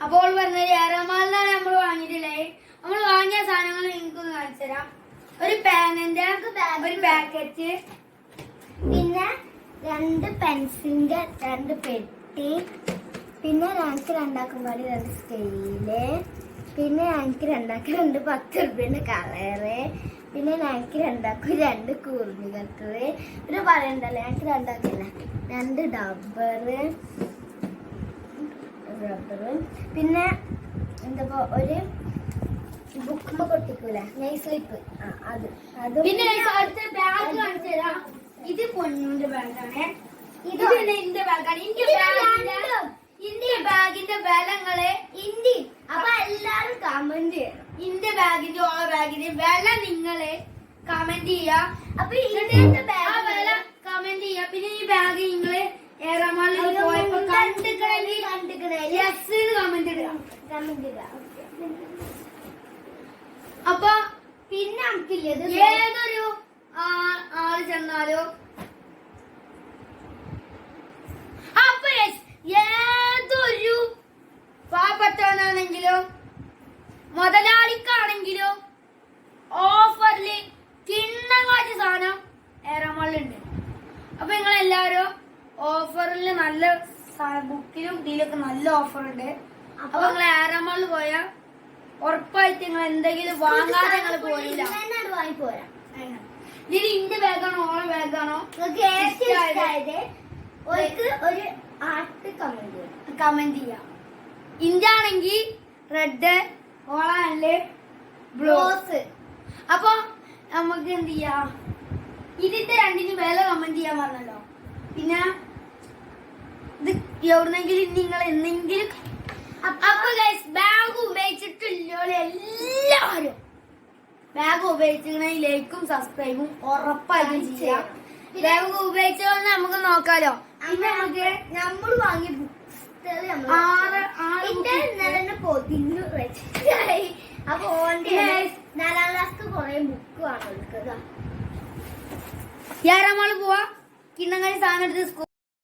അപ്പോൾ പറഞ്ഞത് ഏറമാളിന്നാണ് നമ്മൾ വാങ്ങിയിട്ടില്ലേ. നമ്മൾ വാങ്ങിയ സാധനങ്ങൾ നിങ്ങൾക്കൊന്ന് കാണിച്ചു തരാം. ഒരു പേനന്റെ ഒരു പാക്കറ്റ്, പിന്നെ 2 പെൻസിലിന്റെ 2 പെട്ടി, പിന്നെ ഞങ്ങൾക്ക് 2 പാടി 2 സ്കെയില്, പിന്നെ ഞങ്ങൾക്ക് 2 10 രൂപയുടെ കളറ്, പിന്നെ ഞങ്ങൾക്ക് 2 കുറുമി കട്ടറ്, പിന്നെ പറയണ്ടല്ലോ ഞങ്ങൾക്ക് 2 റബ്ബറ്, പിന്നെ എന്താ ഒരു ബുക്കുമ്പോ പൊട്ടിക്കൂല നെയ് സ്ലിപ്പ്, അത് പിന്നെ അടുത്ത ബാഗ് കാണിച്ചു തരാം. ഇത് പൊന്നുന്റെ ബാഗാണ്, ഇത് എന്റെ ബാഗാണ്. ഇന്ത്യ ബാഗിന്റെ വിലങ്ങള് അപ്പൊ എല്ലാരും കമന്റ് ചെയ്യണം. ഇന്ത്യ ബാഗിന്റെ ഓള ബാഗിന്റെ വില നിങ്ങള് കമന്റ് ചെയ്യാ. അപ്പൊ വില കമന്റ് ചെയ്യാ. പിന്നെ ഈ ബാഗ് നിങ്ങള് ഏറമാളിൽ പോയപ്പോ കണ്ടിക്കണേ യെസ് കമന്റ് ഇടുക. അപ്പൊ പിന്നെ നമുക്കില്ലത് ഏതൊരു ആള് ചെന്നാലോ അപ്പൊ ഏതൊരു പാവപ്പെട്ടവനാണെങ്കിലോ മുതലാളിക്കാണെങ്കിലോ ഓഫറില് കിണ്ണങ്ങാച്ച സാധനം ഏറമാളിലുണ്ട്. അപ്പൊ നിങ്ങളെല്ലാവരും ഓഫറിൽ നല്ല ബുക്കിലും ഇതിലൊക്കെ നല്ല ഓഫർ ഉണ്ട്. അപ്പൊ നിങ്ങൾ ഏറമാളിൽ പോയാൽ ഉറപ്പായിട്ട് നിങ്ങൾ എന്തെങ്കിലും വാങ്ങാതെ നിങ്ങൾ പോയില്ല. വാങ്ങിപ്പോരാ. ഇതിന് ഇന്റെ ബാഗാണോ ഓളെ ബാഗാണോ ഒരു ആർട്ട് കമന്റ് ചെയ്യാം. ഇന്ത്യ ആണെങ്കിൽ റെഡ്, ഓളാണല്ലേ ബ്ലോസ്. അപ്പൊ നമുക്ക് എന്ത് ചെയ്യാം, ഇതിന്റെ രണ്ടിന് വില കമന്റ് ചെയ്യാൻ പറഞ്ഞല്ലോ. പിന്നെ ഇത് എവിടുന്നെങ്കിലും നിങ്ങൾ എന്തെങ്കിലും അപ്പൊ ബാഗ് ഉപയോഗിച്ചിട്ടില്ലോ എല്ലാവരും ബാഗ് ഉപയോഗിച്ചിട്ടുണ്ടെങ്കിൽ ലൈക്കും സബ്സ്ക്രൈബും ഉറപ്പായിട്ടും ചെയ്യാം. ബാഗ് ഉപയോഗിച്ചോണ്ട് നമുക്ക് നോക്കാലോ. പിന്നെ നമുക്ക് നമ്മൾ വാങ്ങിയ പുസ്തകം പൊതിഞ്ഞു അപ്പൊ ഓന്റെ 4ാം ക്ലാസ് കുറെ ബുക്ക് വാങ്ങുക. ഏറമാള് പോവാ കിണ്ണങ്ങാടി സാധനം എടുത്ത്